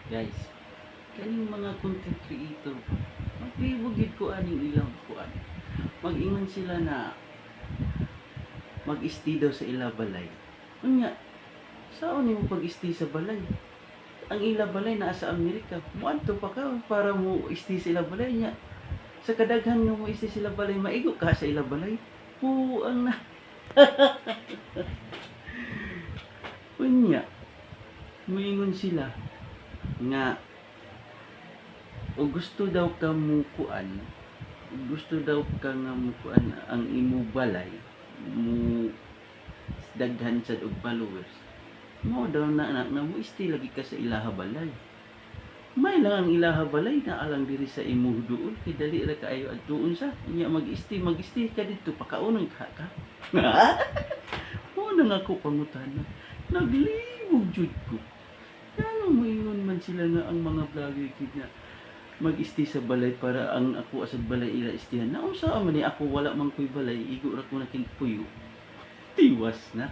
Guys, kaning mga content creator, maglibog ko aning ilang kuan. Mag-ingon sila na mag-stay daw sa ila balay. Unya, saan mo pag-stay sa balay? Ang ila balay naa sa Amerika. Muadto pa ka para mo stay sa ila balay nya. Sa kadaghan nga mo stay sa ila balay, maigo ka sa ila balay. Puang na. Unya, muingon sila nga o gusto daw ka mukuan, gusto daw ka nga mukuan ang imo balay mo daghan sad og followers, mo daw na mo stay lagi ka sa ilaha balay. May lang ang ilaha balay na alang diri sa imo duol kay dali ra kaayo adtuon sa inya mag-stay ka dito pakaunon ka. Mo nang ako pangutana, naglibog jud ko. Ano mo ingon man sila nga ang mga vlogger kid na mag-stay sa balay para ang ako asad balay ila istihan. Naon sa man ni ako wala man koy balay, igo ra ko na king puyo. Tiwas na.